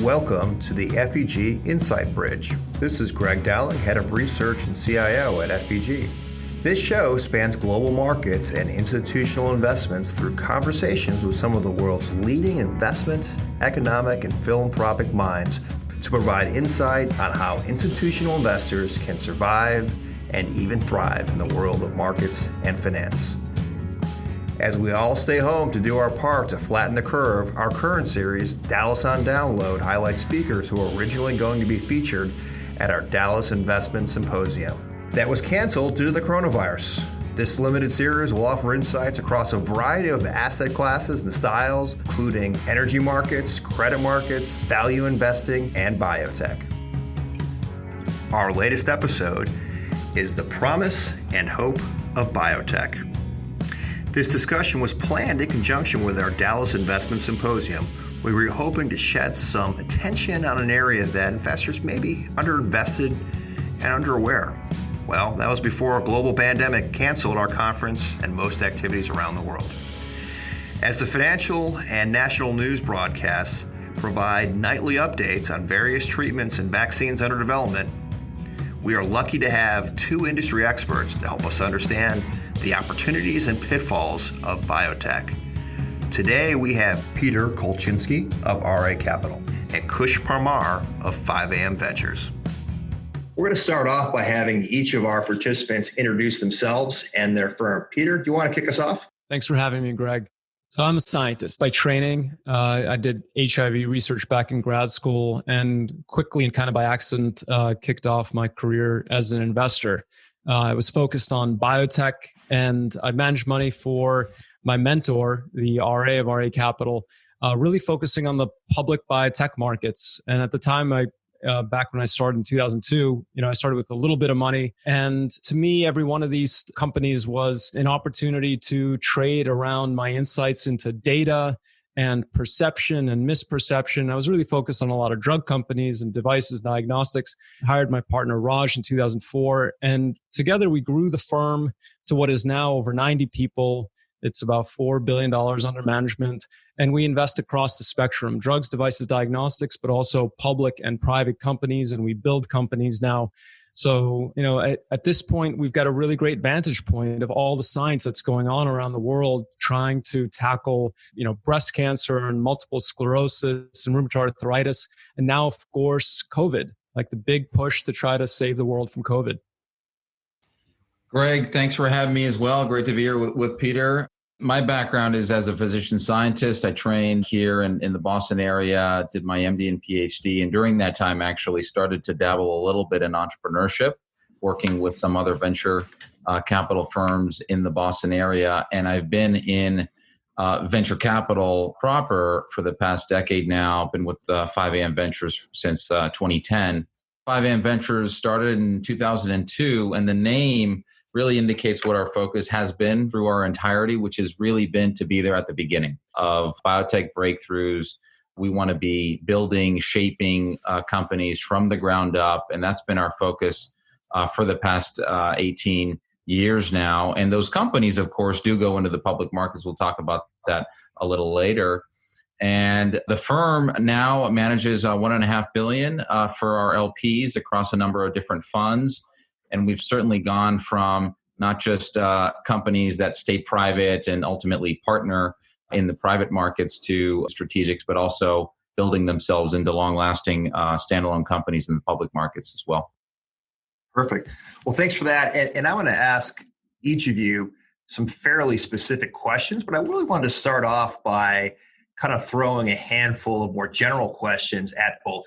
Welcome to the FEG Insight Bridge. This is Greg Dowling, Head of Research and CIO at FEG. This show spans global markets and institutional investments through conversations with some of the world's leading investment, economic, and philanthropic minds to provide insight on how institutional investors can survive and even thrive in the world of markets and finance. As we all stay home to do our part to flatten the curve, our current series, Dallas on Download, highlights speakers who are originally going to be featured at our Dallas Investment Symposium. That was canceled due to the coronavirus. This limited series will offer insights across a variety of asset classes and styles, including energy markets, credit markets, value investing, and biotech. Our latest episode is The Promise and Hope of Biotech. This discussion was planned in conjunction with our Dallas Investment Symposium, where we were hoping to shed some attention on an area that investors may be underinvested and underaware. Well, that was before a global pandemic canceled our conference and most activities around the world. As the financial and national news broadcasts provide nightly updates on various treatments and vaccines under development, we are lucky to have two industry experts to help us understand the opportunities and pitfalls of biotech. Today we have Peter Kolchinsky of RA Capital and Kush Parmar of 5AM Ventures. We're going to start off by having each of our participants introduce themselves and their firm. Peter, do you want to kick us off? Thanks for having me, Greg. So I'm a scientist by training. I did HIV research back in grad school and quickly and kind of by accident kicked off my career as an investor. I was focused on biotech and I managed money for my mentor, the RA of RA Capital, really focusing on the public biotech markets. And at the time, back when I started in 2002, I started with a little bit of money. And to me, every one of these companies was an opportunity to trade around my insights into data and perception and misperception. I was really focused on a lot of drug companies and devices, diagnostics. I hired my partner Raj in 2004. And together we grew the firm to what is now over 90 people. It's about $4 billion under management. And we invest across the spectrum, drugs, devices, diagnostics, but also public and private companies. And we build companies now. So, at this point, we've got a really great vantage point of all the science that's going on around the world, trying to tackle, breast cancer and multiple sclerosis and rheumatoid arthritis. And now, of course, COVID, like the big push to try to save the world from COVID. Greg, thanks for having me as well. Great to be here with Peter. My background is as a physician scientist. I trained here in the Boston area, did my MD and PhD, and during that time actually started to dabble a little bit in entrepreneurship, working with some other venture capital firms in the Boston area. And I've been in venture capital proper for the past decade now. I've been with 5AM Ventures since 2010. 5AM Ventures started in 2002, and the name really indicates what our focus has been through our entirety, which has really been to be there at the beginning of biotech breakthroughs. We want to be building, shaping companies from the ground up. And that's been our focus for the past 18 years now. And those companies, of course, do go into the public markets. We'll talk about that a little later. And the firm now manages $1.5 billion for our LPs across a number of different funds. And we've certainly gone from not just companies that stay private and ultimately partner in the private markets to strategics, but also building themselves into long-lasting standalone companies in the public markets as well. Perfect. Well, thanks for that. And I want to ask each of you some fairly specific questions, but I really wanted to start off by kind of throwing a handful of more general questions at both.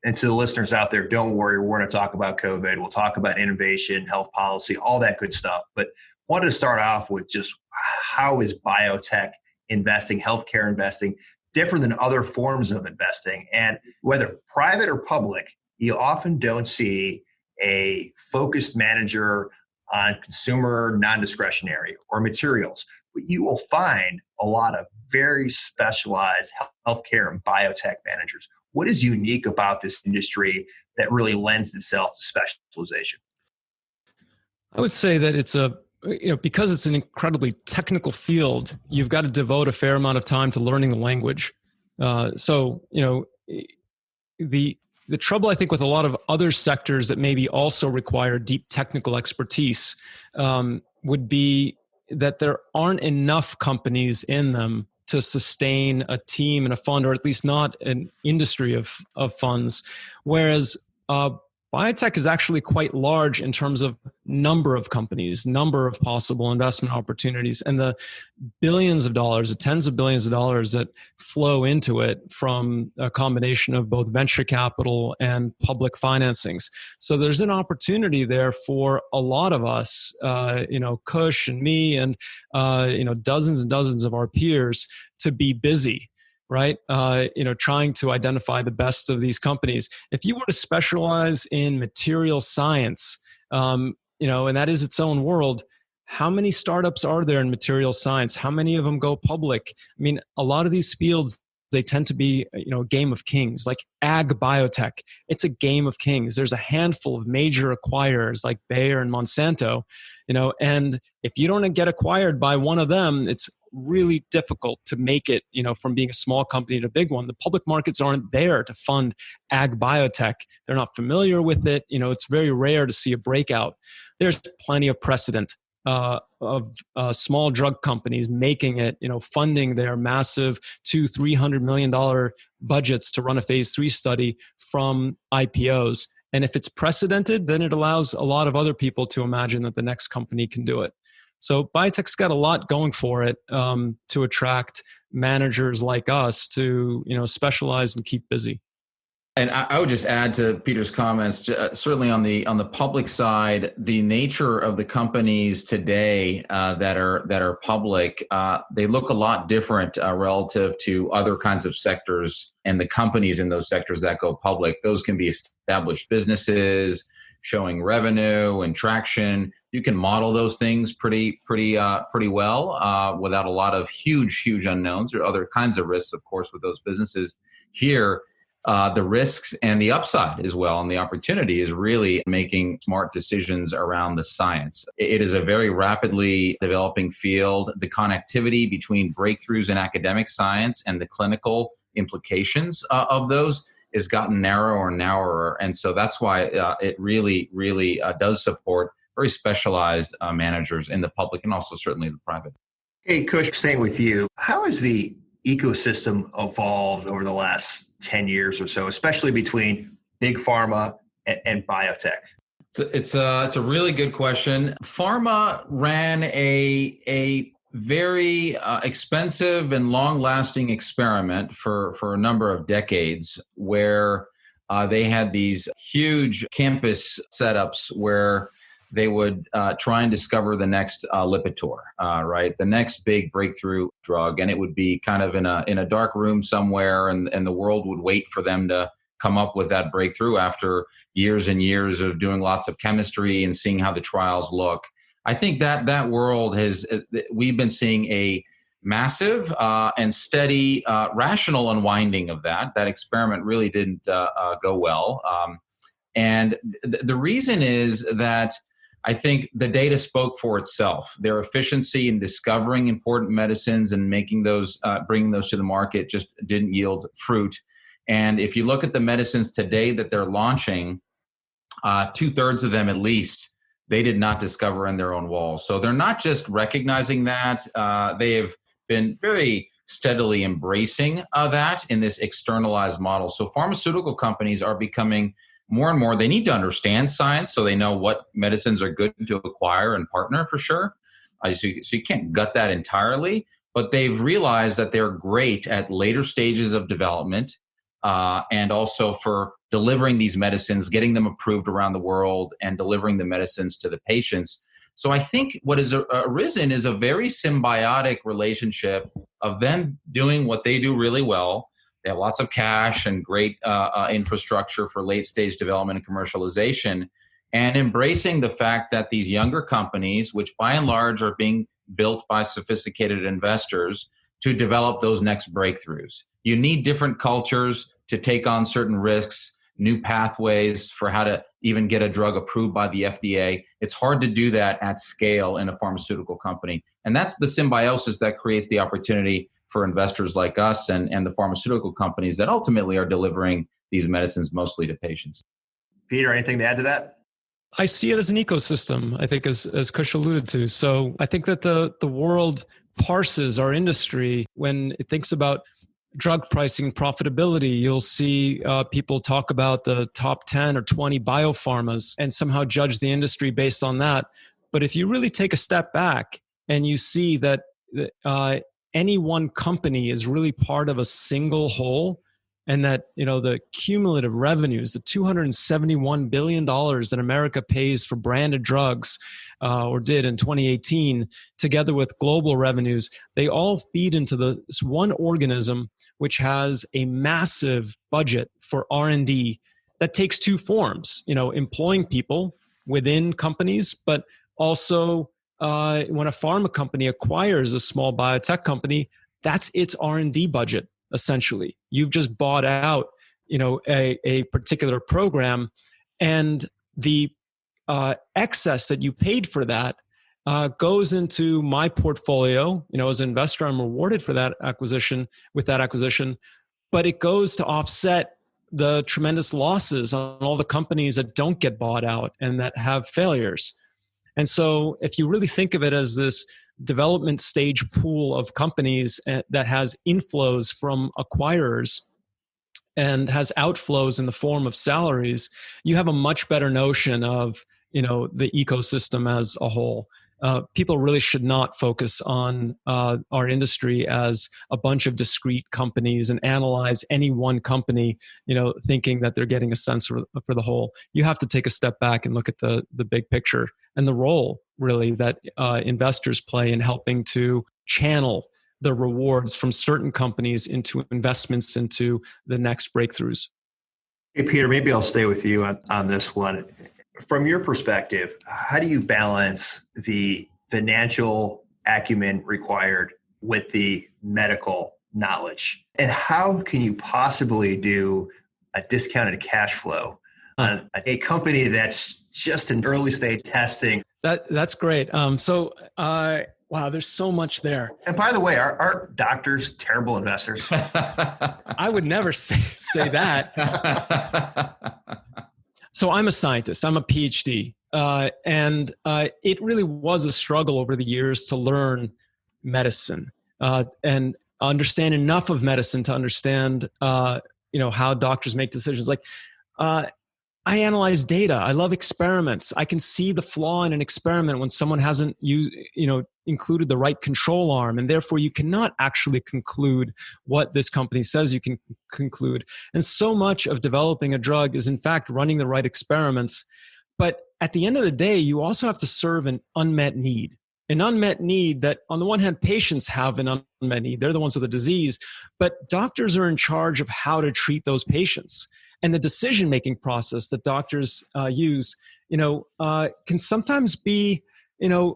And to the listeners out there, don't worry, we're going to talk about COVID. We'll talk about innovation, health policy, all that good stuff. But wanted to start off with just how is biotech investing, healthcare investing, different than other forms of investing? And whether private or public, you often don't see a focused manager on consumer non-discretionary or materials. But you will find a lot of very specialized healthcare and biotech managers. What is unique about this industry that really lends itself to specialization? I would say that it's because it's an incredibly technical field, you've got to devote a fair amount of time to learning the language. the trouble, I think, with a lot of other sectors that maybe also require deep technical expertise would be that there aren't enough companies in them to sustain a team and a fund, or at least not an industry of funds. Whereas biotech is actually quite large in terms of number of companies, number of possible investment opportunities, and the billions of dollars, the tens of billions of dollars that flow into it from a combination of both venture capital and public financings. So there's an opportunity there for a lot of us, Kush and me and, dozens and dozens of our peers to be busy, right? Trying to identify the best of these companies. If you were to specialize in material science, and that is its own world, how many startups are there in material science? How many of them go public? I mean, a lot of these fields, they tend to be, a game of kings, like ag biotech. It's a game of kings. There's a handful of major acquirers like Bayer and Monsanto, and if you don't get acquired by one of them, it's really difficult to make it, from being a small company to a big one. The public markets aren't there to fund ag biotech. They're not familiar with it. It's very rare to see a breakout. There's plenty of precedent of small drug companies making it, funding their massive $200-300 million budgets to run a phase 3 study from IPOs. And if it's precedented, then it allows a lot of other people to imagine that the next company can do it. So biotech's got a lot going for it to attract managers like us to, specialize and keep busy. And I would just add to Peter's comments, certainly on the public side, the nature of the companies today that are public, they look a lot different relative to other kinds of sectors and the companies in those sectors that go public. Those can be established businesses showing revenue and traction. You can model those things pretty well without a lot of huge unknowns. There are other kinds of risks, of course, with those businesses. Here, the risks and the upside as well, and the opportunity is really making smart decisions around the science. It is a very rapidly developing field. The connectivity between breakthroughs in academic science and the clinical implications of those has gotten narrower and narrower. And so that's why it really does support very specialized managers in the public and also certainly the private. Hey, Kush, staying with you, how has the ecosystem evolved over the last 10 years or so, especially between big pharma and biotech? It's a really good question. Pharma ran a very expensive and long-lasting experiment for a number of decades where they had these huge campus setups where they would try and discover the next Lipitor, right? The next big breakthrough drug. And it would be kind of in a dark room somewhere, and the world would wait for them to come up with that breakthrough after years and years of doing lots of chemistry and seeing how the trials look. I think that world we've been seeing a massive and steady rational unwinding of that. That experiment really didn't go well. And the reason is that I think the data spoke for itself. Their efficiency in discovering important medicines and making those, bringing those to the market just didn't yield fruit. And if you look at the medicines today that they're launching, 2/3 of them at least, they did not discover in their own walls. So they're not just recognizing that, they have been very steadily embracing that in this externalized model. So pharmaceutical companies are becoming more and more, they need to understand science so they know what medicines are good to acquire and partner for sure. So you can't gut that entirely, but they've realized that they're great at later stages of development and also for delivering these medicines, getting them approved around the world and delivering the medicines to the patients. So I think what has arisen is a very symbiotic relationship of them doing what they do really well. They have lots of cash and great infrastructure for late stage development and commercialization, and embracing the fact that these younger companies, which by and large are being built by sophisticated investors, to develop those next breakthroughs. You need different cultures to take on certain risks, new pathways for how to even get a drug approved by the FDA. It's hard to do that at scale in a pharmaceutical company. And that's the symbiosis that creates the opportunity for investors like us and the pharmaceutical companies that ultimately are delivering these medicines mostly to patients. Peter, anything to add to that? I see it as an ecosystem, I think, as Kush alluded to. So I think that the world parses our industry when it thinks about drug pricing, profitability. You'll see people talk about the top 10 or 20 biopharmas and somehow judge the industry based on that. But if you really take a step back and you see that any one company is really part of a single whole, and that, the cumulative revenues, the $271 billion that America pays for branded drugs, or did in 2018, together with global revenues, they all feed into this one organism, which has a massive budget for R&D that takes two forms, employing people within companies, but also when a pharma company acquires a small biotech company, that's its R&D budget. Essentially, you've just bought out, a particular program, and the excess that you paid for that goes into my portfolio. As an investor, I'm rewarded for that acquisition, but it goes to offset the tremendous losses on all the companies that don't get bought out and that have failures. And so if you really think of it as this development stage pool of companies that has inflows from acquirers and has outflows in the form of salaries, you have a much better notion of, the ecosystem as a whole. People really should not focus on our industry as a bunch of discrete companies and analyze any one company, thinking that they're getting a sense for the whole. You have to take a step back and look at the big picture and the role really that investors play in helping to channel the rewards from certain companies into investments into the next breakthroughs. Hey, Peter, maybe I'll stay with you on this one. From your perspective, how do you balance the financial acumen required with the medical knowledge? And how can you possibly do a discounted cash flow on a company that's just in early stage testing? That's great. Wow, there's so much there. And by the way, are doctors terrible investors? I would never say that. So I'm a scientist. I'm a Ph.D. And it really was a struggle over the years to learn medicine and understand enough of medicine to understand, how doctors make decisions. Like, I analyze data. I love experiments. I can see the flaw in an experiment when someone hasn't included the right control arm, and therefore you cannot actually conclude what this company says you can conclude. And so much of developing a drug is in fact running the right experiments. But at the end of the day, you also have to serve an unmet need. An unmet need that, on the one hand, patients have an unmet need. They're the ones with the disease, but doctors are in charge of how to treat those patients. And the decision-making process that doctors use, can sometimes be, I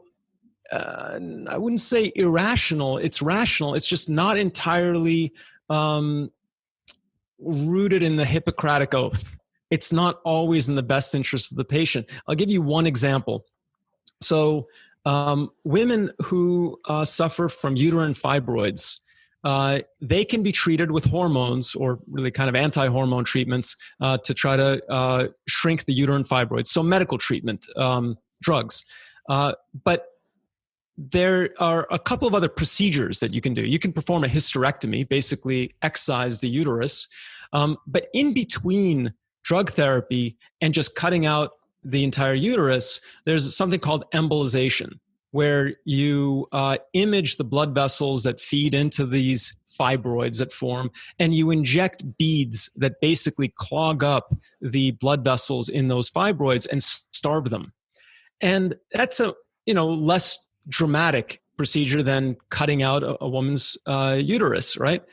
wouldn't say irrational. It's rational. It's just not entirely rooted in the Hippocratic Oath. It's not always in the best interest of the patient. I'll give you one example. So women who suffer from uterine fibroids, they can be treated with hormones or really kind of anti-hormone treatments to try to shrink the uterine fibroids. So medical treatment, drugs. But there are a couple of other procedures that you can do. You can perform a hysterectomy, basically excise the uterus. But in between drug therapy and just cutting out the entire uterus, there's something called embolization, where you image the blood vessels that feed into these fibroids that form, and you inject beads that basically clog up the blood vessels in those fibroids and starve them. And that's a less dramatic procedure than cutting out a woman's uterus, right?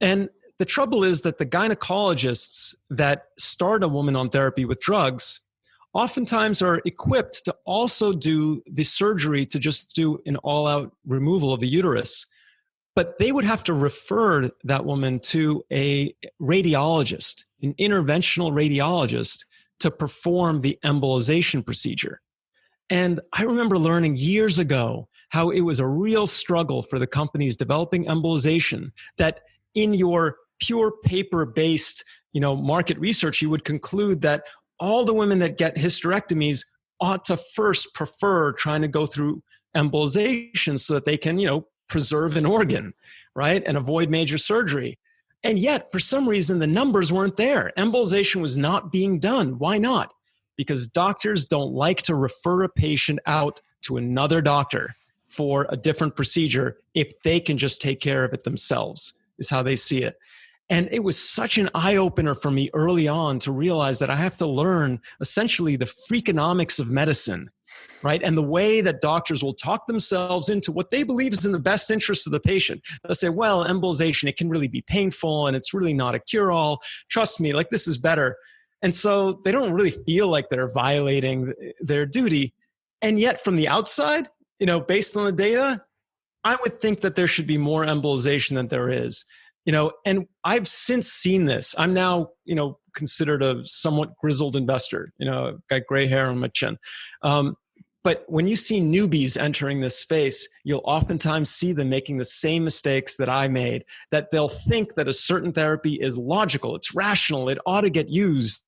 And the trouble is that the gynecologists that start a woman on therapy with drugs oftentimes are equipped to also do the surgery to just do an all-out removal of the uterus. But they would have to refer that woman to a radiologist, an interventional radiologist, to perform the embolization procedure. And I remember learning years ago how it was a real struggle for the companies developing embolization, that in your pure paper-based, market research, you would conclude that all the women that get hysterectomies ought to first prefer trying to go through embolization so that they can, preserve an organ, right? And avoid major surgery. And yet, for some reason, the numbers weren't there. Embolization was not being done. Why not? Because doctors don't like to refer a patient out to another doctor for a different procedure if they can just take care of it themselves, is how they see it. And it was such an eye-opener for me early on to realize that I have to learn essentially the freakonomics of medicine, right? And the way that doctors will talk themselves into what they believe is in the best interest of the patient. They'll say, well, embolization, it can really be painful and it's really not a cure-all. Trust me, like this is better. And so they don't really feel like they're violating their duty. And yet from the outside, based on the data, I would think that there should be more embolization than there is. And I've since seen this. I'm now, considered a somewhat grizzled investor, got gray hair on my chin. But when you see newbies entering this space, you'll oftentimes see them making the same mistakes that I made, that they'll think that a certain therapy is logical, it's rational, it ought to get used.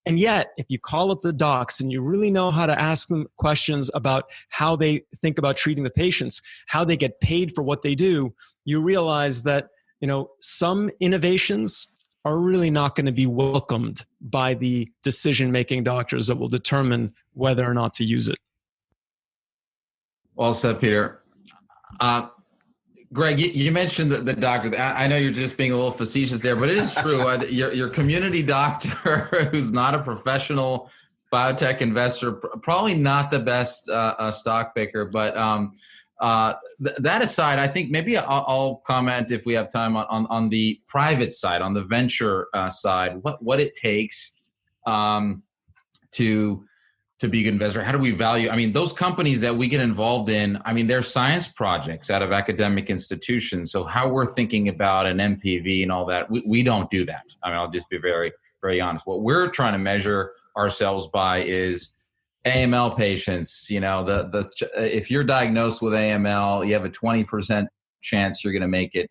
And yet, if you call up the docs and you really know how to ask them questions about how they think about treating the patients, how they get paid for what they do, you realize that some innovations are really not going to be welcomed by the decision-making doctors that will determine whether or not to use it. Well said, Peter. Greg, you mentioned the doctor. I know you're just being a little facetious there, but it is true. Your community doctor who's not a professional biotech investor, probably not the best stock picker, but that aside, I think maybe I'll comment if we have time on the private side, on the venture side, what it takes to be a good investor. How do we value? I mean, those companies that we get involved in, they're science projects out of academic institutions. So how we're thinking about an MPV and all that, we don't do that. I'll just be very, very honest. What we're trying to measure ourselves by is AML patients. If you're diagnosed with AML, you have a 20% chance you're going to make it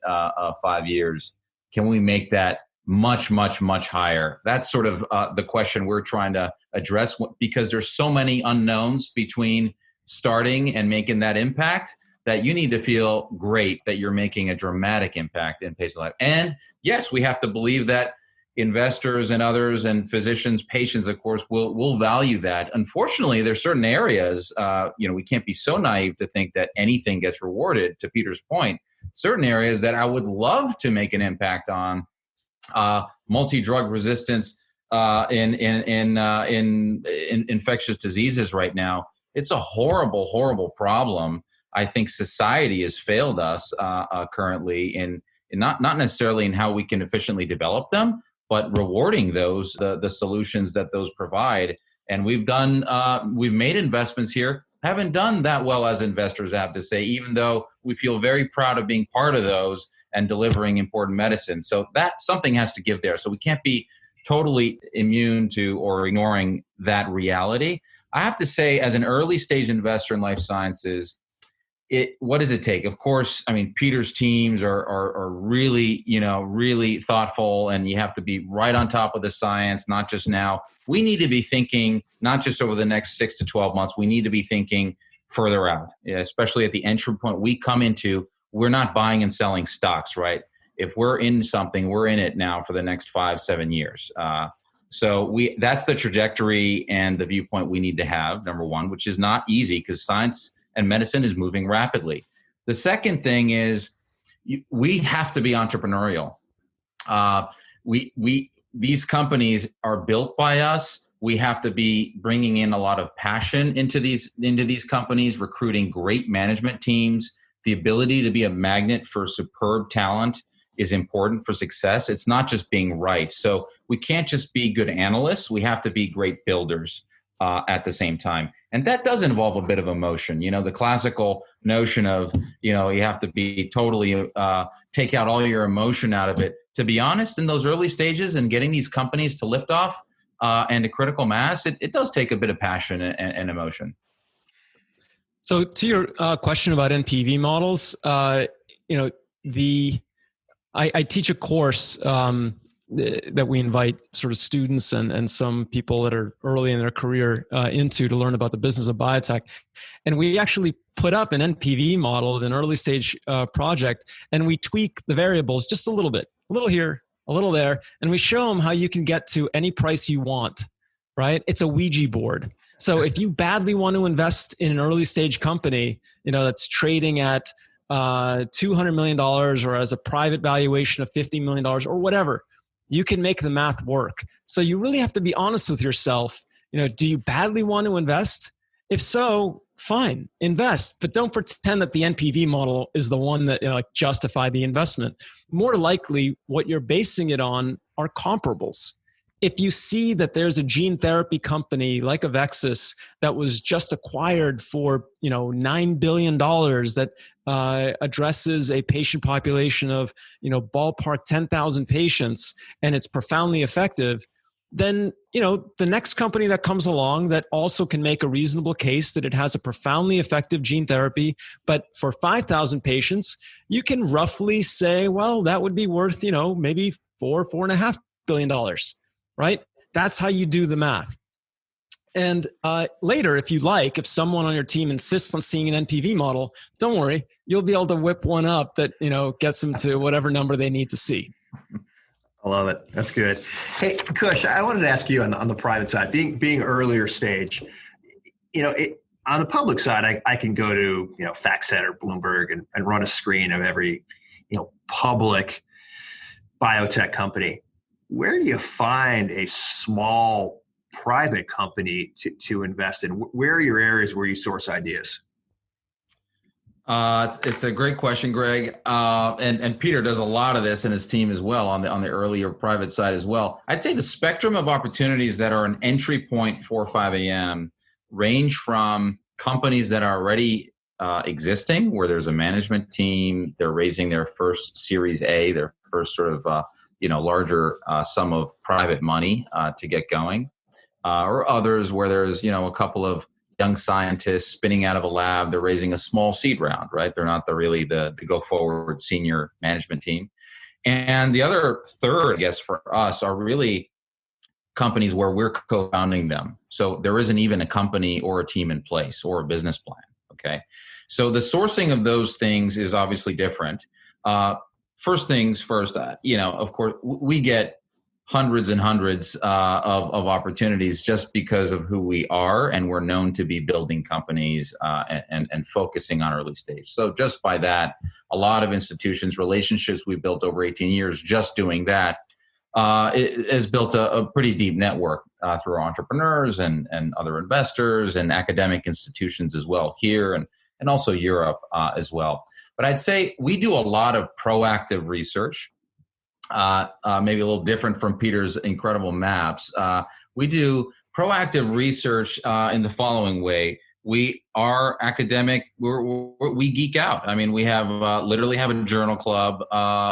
5 years. Can we make that much, much, much higher? That's sort of the question we're trying to address, because there's so many unknowns between starting and making that impact that you need to feel great that you're making a dramatic impact in patient life. And yes, we have to believe that investors and others and physicians, patients, of course, will value that. Unfortunately, there's certain areas, we can't be so naive to think that anything gets rewarded, to Peter's point. Certain areas that I would love to make an impact on, multi-drug resistance in infectious diseases right now. It's a horrible, horrible problem. I think society has failed us currently in not necessarily in how we can efficiently develop them, but rewarding those the solutions that those provide. And we've made investments here, haven't done that well as investors, I have to say, even though we feel very proud of being part of those and delivering important medicine. So that something has to give there. So we can't be totally immune to or ignoring that reality. I have to say, as an early stage investor in life sciences, what does it take? Of course, Peter's teams are really, really thoughtful, and you have to be right on top of the science, not just now. We need to be thinking, not just over the next 6 to 12 months, we need to be thinking further out, especially at the entry point we come into. We're not buying and selling stocks, right? If we're in something, we're in it now for the next 5-7 years. So that's the trajectory and the viewpoint we need to have, number one, which is not easy because science and medicine is moving rapidly. The second thing is we have to be entrepreneurial. These companies are built by us. We have to be bringing in a lot of passion into these companies, recruiting great management teams. The ability to be a magnet for superb talent is important for success. It's not just being right. So we can't just be good analysts. We have to be great builders at the same time. And that does involve a bit of emotion. The classical notion of, you have to be totally, take out all your emotion out of it. To be honest, in those early stages and getting these companies to lift off and to critical mass, it does take a bit of passion and emotion. So to your question about NPV models, the I teach a course that we invite sort of students and some people that are early in their career into to learn about the business of biotech. And we actually put up an NPV model of an early stage project, and we tweak the variables just a little bit, a little here, a little there, and we show them how you can get to any price you want, right? It's a Ouija board. So if you badly want to invest in an early stage company, that's trading at $200 million or as a private valuation of $50 million or whatever, you can make the math work. So you really have to be honest with yourself. Do you badly want to invest? If so, fine, invest, but don't pretend that the NPV model is the one that justify the investment. More likely, what you're basing it on are comparables. If you see that there's a gene therapy company like Avexis that was just acquired for $9 billion that addresses a patient population of ballpark 10,000 patients, and it's profoundly effective, then the next company that comes along that also can make a reasonable case that it has a profoundly effective gene therapy, but for 5,000 patients, you can roughly say, well, that would be worth maybe $4.5 billion. Right? That's how you do the math. And later, if someone on your team insists on seeing an NPV model, don't worry, you'll be able to whip one up that gets them to whatever number they need to see. I love it. That's good. Hey, Kush, I wanted to ask you on the private side, being earlier stage, on the public side, I can go to FactSet or Bloomberg and run a screen of every public biotech company. Where do you find a small private company to invest in? Where are your areas where you source ideas? It's a great question, Greg. And Peter does a lot of this and his team as well on the earlier private side as well. I'd say the spectrum of opportunities that are an entry point for 5am range from companies that are already existing, where there's a management team, they're raising their first Series A, their first sort of larger sum of private money to get going, or others where there's a couple of young scientists spinning out of a lab. They're raising a small seed round, right? They're not really the go forward senior management team. And the other third, I guess, for us are really companies where we're co-founding them. So there isn't even a company or a team in place or a business plan. Okay, so the sourcing of those things is obviously different. First things first, of course, we get hundreds and hundreds of opportunities just because of who we are, and we're known to be building companies and focusing on early stage. So just by that, a lot of institutions, relationships we built over 18 years just doing that, it has built a pretty deep network through entrepreneurs and other investors and academic institutions as well here and also Europe as well. But I'd say we do a lot of proactive research, maybe a little different from Peter's incredible maps. We do proactive research in the following way. We are academic. We geek out. I mean, we have literally have a journal club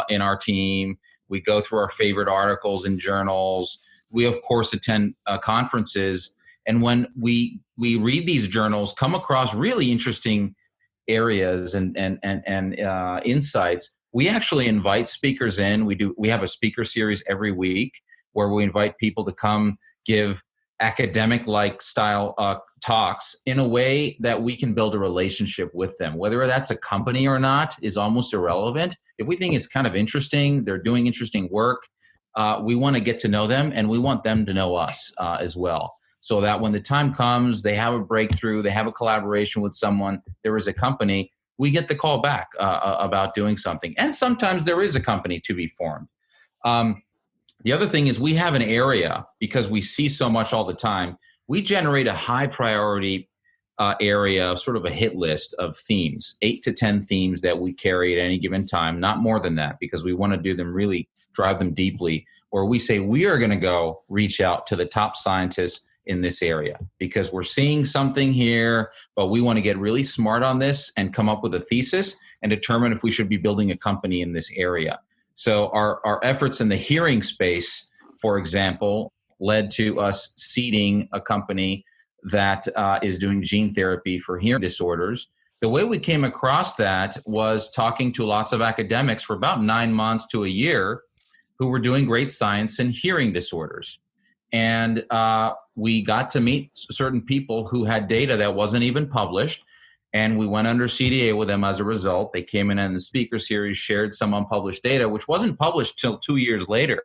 in our team. We go through our favorite articles in journals. We, of course, attend conferences. And when we read these journals, come across really interesting areas and insights, we actually invite speakers in. We have a speaker series every week where we invite people to come give academic-like style talks in a way that we can build a relationship with them. Whether that's a company or not is almost irrelevant. If we think it's kind of interesting, they're doing interesting work, we want to get to know them, and we want them to know us as well. So that when the time comes, they have a breakthrough, they have a collaboration with someone, there is a company, we get the call back about doing something. And sometimes there is a company to be formed. The other thing is we have an area, because we see so much all the time, we generate a high priority area, sort of a hit list of themes, 8 to 10 themes that we carry at any given time, not more than that, because we want to do them really, drive them deeply, where we say we are going to go reach out to the top scientists in this area because we're seeing something here, but we want to get really smart on this and come up with a thesis and determine if we should be building a company in this area. So our efforts in the hearing space, for example, led to us seeding a company that is doing gene therapy for hearing disorders. The way we came across that was talking to lots of academics for about 9 months to a year who were doing great science in hearing disorders. And we got to meet certain people who had data that wasn't even published. And we went under CDA with them as a result. They came in the speaker series, shared some unpublished data, which wasn't published till 2 years later.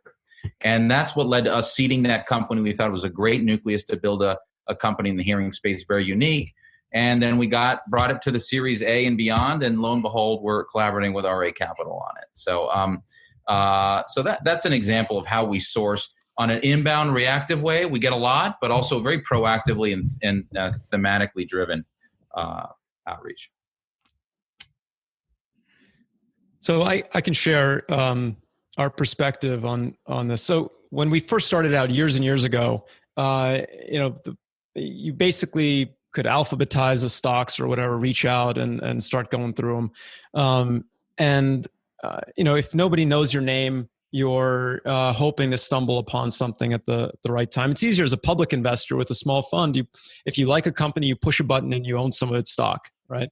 And that's what led to us seeding that company. We thought it was a great nucleus to build a company in the hearing space, very unique. And then we brought it to the Series A and beyond, and lo and behold, we're collaborating with RA Capital on it. So, that's an example of how we source on an inbound, reactive way. We get a lot, but also very proactively and thematically driven outreach. So I can share our perspective on this. So when we first started out years and years ago, you basically could alphabetize the stocks or whatever, reach out and start going through them. If nobody knows your name, you're hoping to stumble upon something at the right time. It's easier as a public investor with a small fund. If you like a company, you push a button and you own some of its stock, right?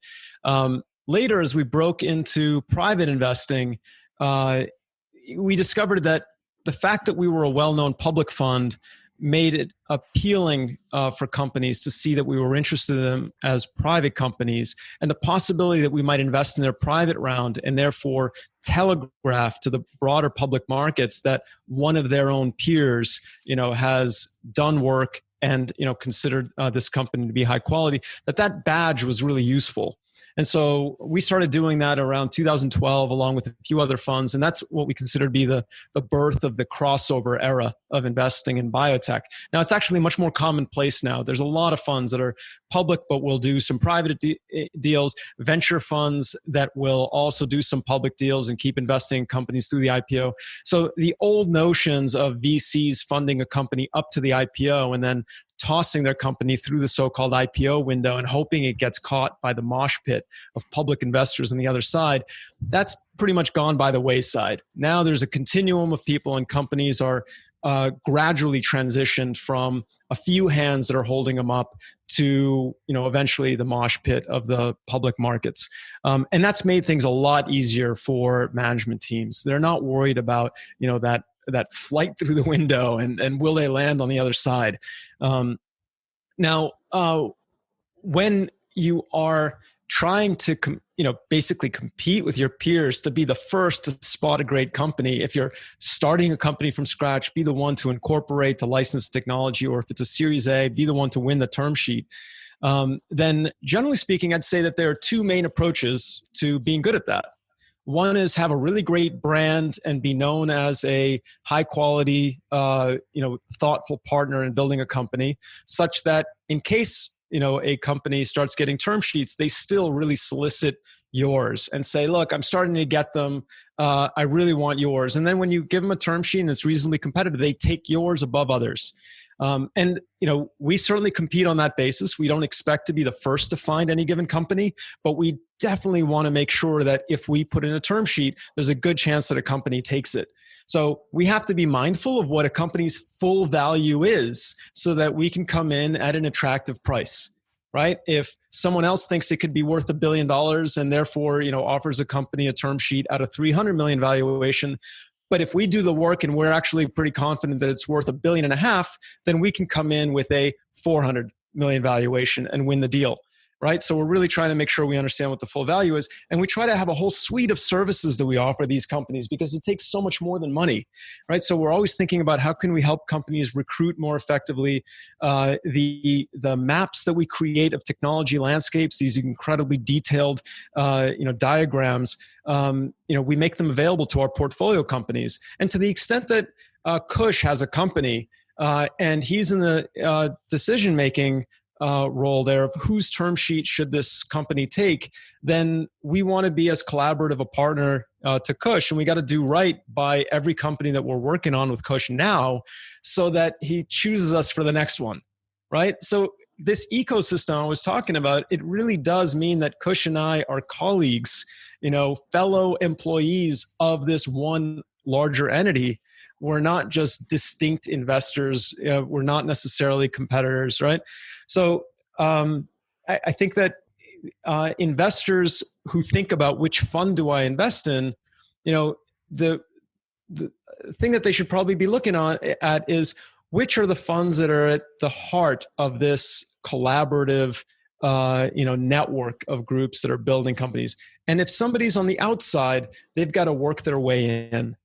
Later, as we broke into private investing, we discovered that the fact that we were a well-known public fund made it appealing for companies to see that we were interested in them as private companies, and the possibility that we might invest in their private round and therefore telegraph to the broader public markets that one of their own peers, has done work and, considered this company to be high quality, that badge was really useful. And so we started doing that around 2012 along with a few other funds. And that's what we consider to be the birth of the crossover era of investing in biotech. Now, it's actually much more commonplace now. There's a lot of funds that are public, but will do some private deals, venture funds that will also do some public deals and keep investing in companies through the IPO. So the old notions of VCs funding a company up to the IPO and then tossing their company through the so-called IPO window and hoping it gets caught by the mosh pit of public investors on the other side, that's pretty much gone by the wayside. Now there's a continuum of people, and companies are gradually transitioned from a few hands that are holding them up to, eventually the mosh pit of the public markets. And that's made things a lot easier for management teams. They're not worried about, that flight through the window and will they land on the other side. Now, when you are trying to basically compete with your peers to be the first to spot a great company, if you're starting a company from scratch, be the one to incorporate the licensed technology, or if it's a Series A, be the one to win the term sheet, then generally speaking, I'd say that there are two main approaches to being good at that. One is have a really great brand and be known as a high quality, thoughtful partner in building a company, such that in case, a company starts getting term sheets, they still really solicit yours and say, look, I'm starting to get them. I really want yours. And then when you give them a term sheet and it's reasonably competitive, they take yours above others. We certainly compete on that basis. We don't expect to be the first to find any given company, but we definitely want to make sure that if we put in a term sheet, there's a good chance that a company takes it. So we have to be mindful of what a company's full value is so that we can come in at an attractive price, right? If someone else thinks it could be worth $1 billion and therefore, offers a company a term sheet at a $300 million valuation, but if we do the work and we're actually pretty confident that it's worth $1.5 billion, then we can come in with a $400 million valuation and win the deal, right? So we're really trying to make sure we understand what the full value is. And we try to have a whole suite of services that we offer these companies because it takes so much more than money, right? So we're always thinking about how can we help companies recruit more effectively. The maps that we create of technology landscapes, these incredibly detailed, diagrams, we make them available to our portfolio companies. And to the extent that Kush has a company and he's in the decision-making role there of whose term sheet should this company take, then we want to be as collaborative a partner to Kush, and we got to do right by every company that we're working on with Kush now so that he chooses us for the next one, right? So this ecosystem I was talking about, it really does mean that Kush and I are colleagues, fellow employees of this one larger entity. We're not just distinct investors. We're not necessarily competitors, right? So I think that investors who think about which fund do I invest in, the thing that they should probably be looking at is which are the funds that are at the heart of this collaborative network of groups that are building companies. And if somebody's on the outside, they've got to work their way in,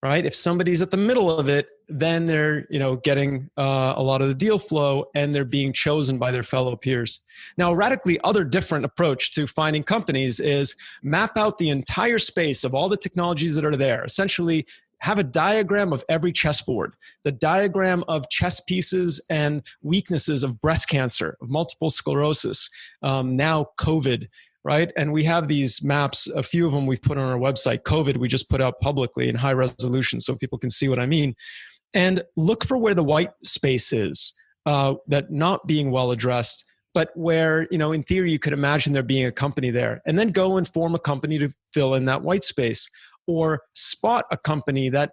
right? If somebody's at the middle of it, then they're getting a lot of the deal flow, and they're being chosen by their fellow peers. Now, a radically other different approach to finding companies is map out the entire space of all the technologies that are there. Essentially, have a diagram of every chessboard, the diagram of chess pieces and weaknesses of breast cancer, of multiple sclerosis, now COVID, right? And we have these maps, a few of them we've put on our website. COVID, we just put out publicly in high resolution so people can see what I mean. And look for where the white space is, that not being well addressed, but where, in theory, you could imagine there being a company there. And then go and form a company to fill in that white space. Or spot a company that,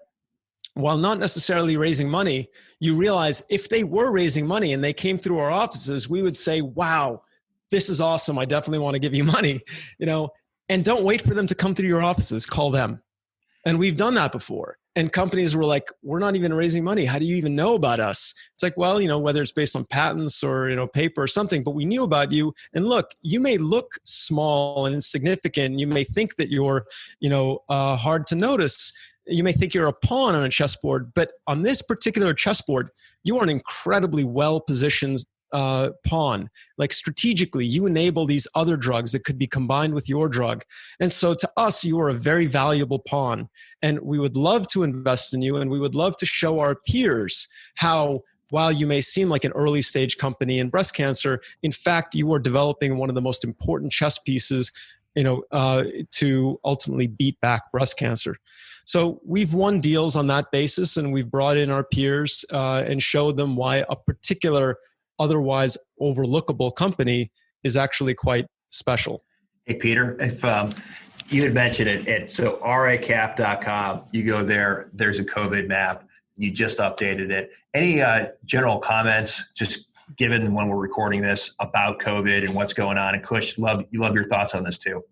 while not necessarily raising money, you realize if they were raising money and they came through our offices, we would say, wow, this is awesome. I definitely want to give you money, and don't wait for them to come through your offices, call them. And we've done that before. And companies were like, we're not even raising money. How do you even know about us? It's like, well, whether it's based on patents or, paper or something, but we knew about you. And look, you may look small and insignificant. You may think that you're, hard to notice. You may think you're a pawn on a chessboard, but on this particular chessboard, you are an incredibly well-positioned pawn. Like strategically, you enable these other drugs that could be combined with your drug. And so to us, you are a very valuable pawn. And we would love to invest in you, and we would love to show our peers how, while you may seem like an early stage company in breast cancer, in fact, you are developing one of the most important chess pieces, to ultimately beat back breast cancer. So we've won deals on that basis, and we've brought in our peers and showed them why a particular otherwise overlookable company is actually quite special. Hey, Peter, if you had mentioned it, so racap.com, you go there, there's a COVID map, you just updated it. Any general comments, just given when we're recording this, about COVID and what's going on? And Kush, love your thoughts on this too.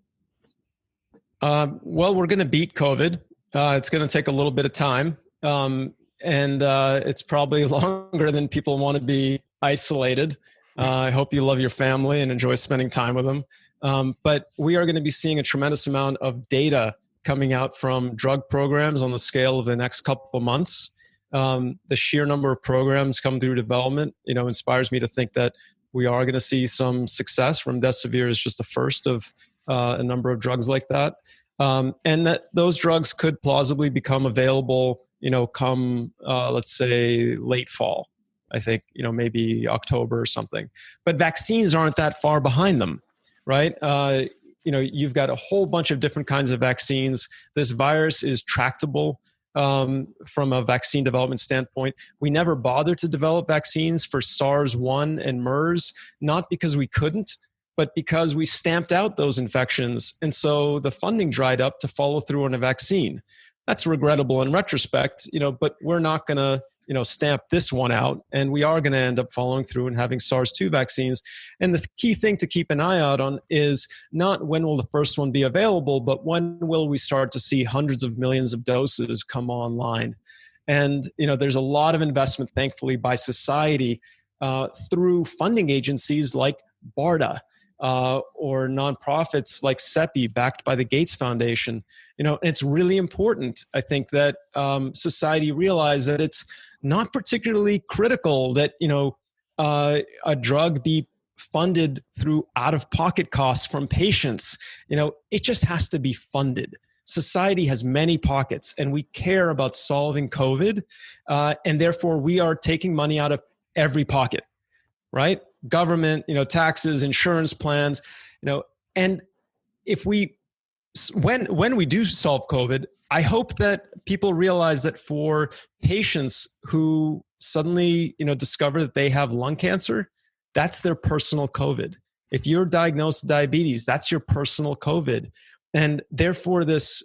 Well, we're going to beat COVID. It's going to take a little bit of time. And it's probably longer than people want to be isolated. I hope you love your family and enjoy spending time with them. But we are going to be seeing a tremendous amount of data coming out from drug programs on the scale of the next couple of months. The sheer number of programs come through development, inspires me to think that we are going to see some success. Remdesivir is just the first of a number of drugs like that. And that those drugs could plausibly become available, come, let's say, late fall. I think, maybe October or something. But vaccines aren't that far behind them, right? You've got a whole bunch of different kinds of vaccines. This virus is tractable from a vaccine development standpoint. We never bothered to develop vaccines for SARS-1 and MERS, not because we couldn't, but because we stamped out those infections. And so the funding dried up to follow through on a vaccine. That's regrettable in retrospect, but we're not going to stamp this one out, and we are going to end up following through and having SARS-2 vaccines. And the key thing to keep an eye out on is not when will the first one be available, but when will we start to see hundreds of millions of doses come online. And there's a lot of investment, thankfully, by society through funding agencies like BARDA or nonprofits like CEPI, backed by the Gates Foundation. And it's really important, I think, that society realize that it's not particularly critical that a drug be funded through out-of-pocket costs from patients. It just has to be funded. Society has many pockets, and we care about solving COVID, and therefore we are taking money out of every pocket, right? Government, taxes, insurance plans, and if when we do solve COVID, I hope that people realize that for patients who suddenly, discover that they have lung cancer, that's their personal COVID. If you're diagnosed with diabetes, that's your personal COVID. And therefore this,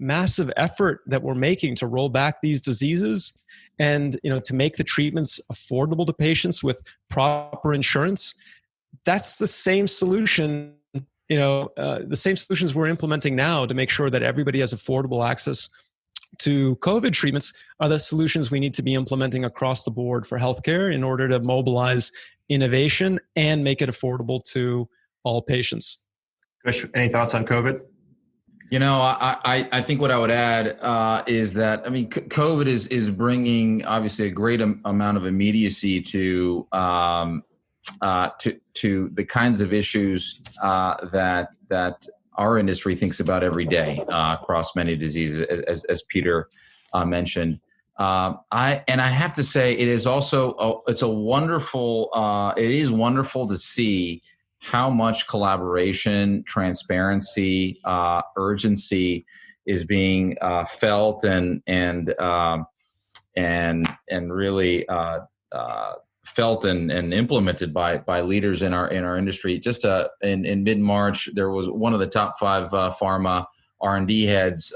massive effort that we're making to roll back these diseases and, to make the treatments affordable to patients with proper insurance, that's the same solution the same solutions we're implementing now to make sure that everybody has affordable access to COVID treatments are the solutions we need to be implementing across the board for healthcare in order to mobilize innovation and make it affordable to all patients. Kush, any thoughts on COVID? I think what I would add is that, COVID is bringing obviously a great amount of immediacy to the kinds of issues that our industry thinks about every day across many diseases, as Peter mentioned. I have to say, it is also it is wonderful to see how much collaboration, transparency, urgency is being felt and really felt and implemented by leaders in our industry. Just in mid-March, there was one of the top 5 pharma R&D heads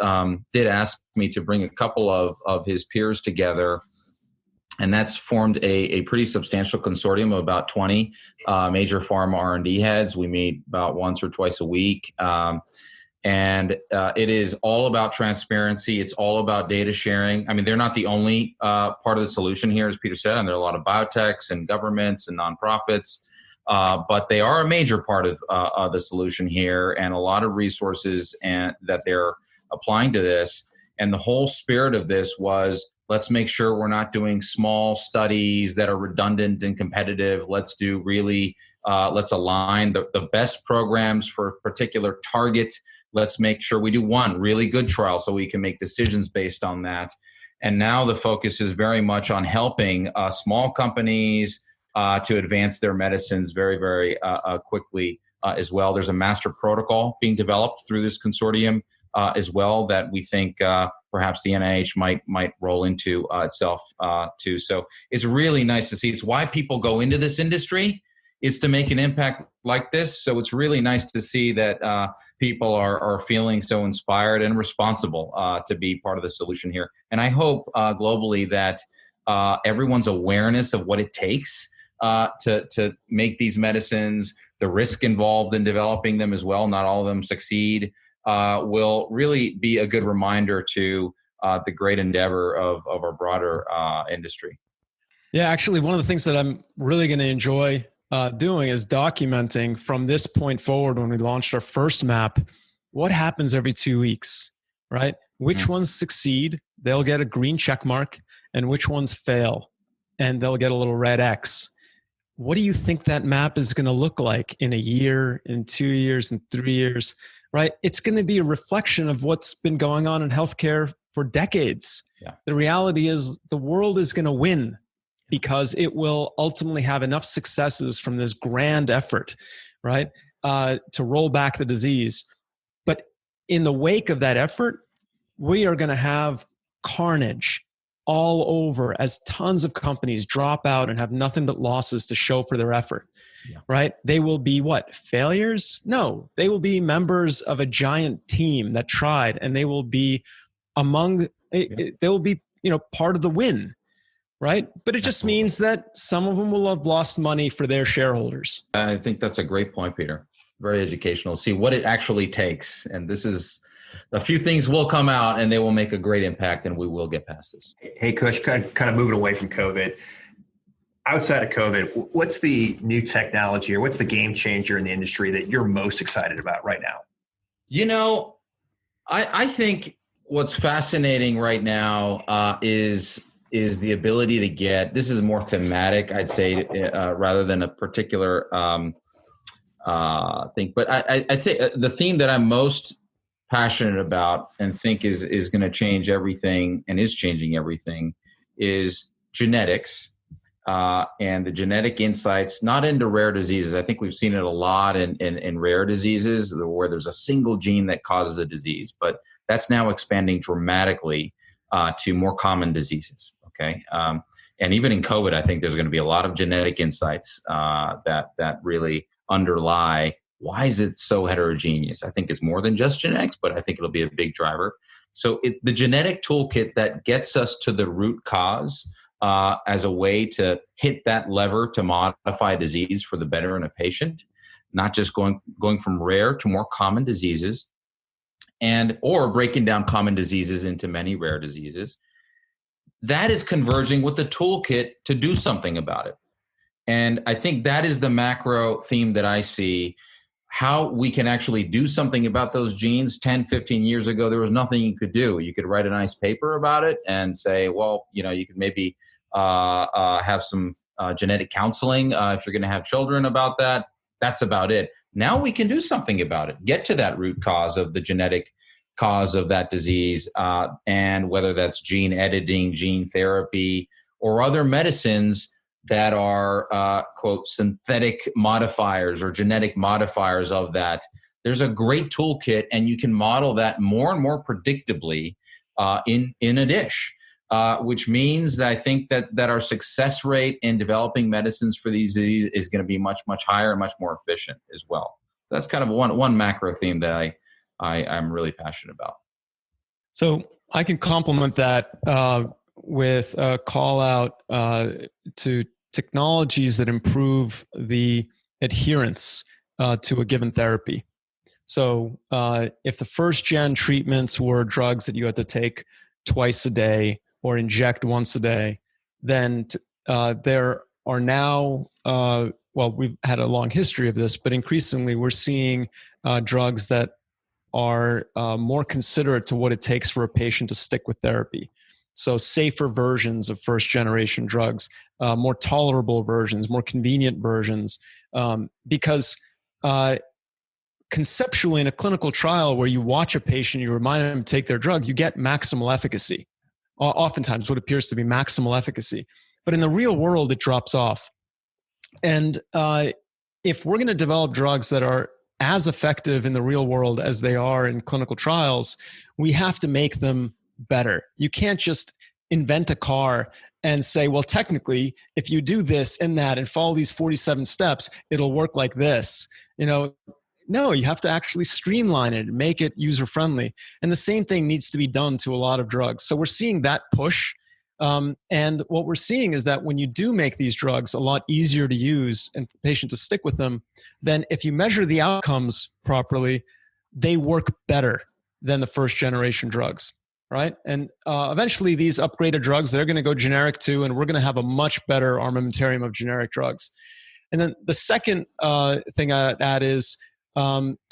did ask me to bring a couple of his peers together, and that's formed a pretty substantial consortium of about 20 major pharma R&D heads. We meet about once or twice a week. And it is all about transparency. It's all about data sharing. They're not the only part of the solution here, as Peter said, and there are a lot of biotechs and governments and nonprofits, but they are a major part of the solution here, and a lot of resources that they're applying to this. And the whole spirit of this was, let's make sure we're not doing small studies that are redundant and competitive. Let's align the best programs for a particular target. Let's make sure we do one really good trial so we can make decisions based on that. And now the focus is very much on helping small companies to advance their medicines very, very quickly as well. There's a master protocol being developed through this consortium as well that we think perhaps the NIH might roll into itself too. So it's really nice to see. It's why people go into this industry, is to make an impact like this. So it's really nice to see that people are feeling so inspired and responsible to be part of the solution here. And I hope globally that everyone's awareness of what it takes to make these medicines, the risk involved in developing them as well, not all of them succeed, will really be a good reminder to the great endeavor of our broader industry. Yeah, actually, one of the things that I'm really going to enjoy doing is documenting from this point forward, when we launched our first map, what happens every 2 weeks, right? Which ones succeed, they'll get a green check mark, and which ones fail, and they'll get a little red X. What do you think that map is going to look like in a year, in 2 years, in 3 years, right? It's going to be a reflection of what's been going on in healthcare for decades. Yeah. The reality is the world is going to win, because it will ultimately have enough successes from this grand effort, right, to roll back the disease. But in the wake of that effort, we are going to have carnage all over as tons of companies drop out and have nothing but losses to show for their effort, right? They will be what? Failures? No, they will be members of a giant team that tried, and they will be they will be, part of the win. Right? But it just means that some of them will have lost money for their shareholders. I think that's a great point, Peter. Very educational. See what it actually takes. And this is a few things will come out and they will make a great impact, and we will get past this. Hey, Kush, kind of moving away from COVID. Outside of COVID, what's the new technology or what's the game changer in the industry that you're most excited about right now? I think what's fascinating right now is the ability to get, this is more thematic, I'd say, rather than a particular thing. But I think the theme that I'm most passionate about and think is going to change everything and is changing everything is genetics and the genetic insights, not into rare diseases. I think we've seen it a lot in rare diseases where there's a single gene that causes a disease, but that's now expanding dramatically to more common diseases. Okay. And even in COVID, I think there's going to be a lot of genetic insights that really underlie why is it so heterogeneous. I think it's more than just genetics, but I think it'll be a big driver. So the genetic toolkit that gets us to the root cause as a way to hit that lever to modify disease for the better in a patient not just going from rare to more common diseases, or breaking down common diseases into many rare diseases. That is converging with the toolkit to do something about it. And I think that is the macro theme that I see, how we can actually do something about those genes. 10, 15 years ago, there was nothing you could do. You could write a nice paper about it and say, well, you could maybe have some genetic counseling if you're going to have children about that. That's about it. Now we can do something about it, get to that root cause of the genetic cause of that disease, and whether that's gene editing, gene therapy, or other medicines that are, quote, synthetic modifiers or genetic modifiers of that. There's a great toolkit, and you can model that more and more predictably in a dish, which means that I think that our success rate in developing medicines for these diseases is going to be much, much higher and much more efficient as well. That's kind of one macro theme that I'm really passionate about. So I can complement that with a call out to technologies that improve the adherence to a given therapy. So if the first gen treatments were drugs that you had to take twice a day or inject once a day, then there are now, we've had a long history of this, but increasingly we're seeing drugs that are more considerate to what it takes for a patient to stick with therapy. So safer versions of first generation drugs, more tolerable versions, more convenient versions, because conceptually in a clinical trial where you watch a patient, you remind them to take their drug, you get maximal efficacy. Oftentimes what appears to be maximal efficacy. But in the real world, it drops off. And if we're going to develop drugs that are as effective in the real world as they are in clinical trials, we have to make them better. You can't just invent a car and say, well, technically, if you do this and that and follow these 47 steps, it'll work like this. No, you have to actually streamline it and make it user-friendly. And the same thing needs to be done to a lot of drugs. So we're seeing that push. And what we're seeing is that when you do make these drugs a lot easier to use and for the patient to stick with them, then if you measure the outcomes properly, they work better than the first generation drugs, right? And eventually these upgraded drugs, they're going to go generic too, and we're going to have a much better armamentarium of generic drugs. And then the second thing I'd add is,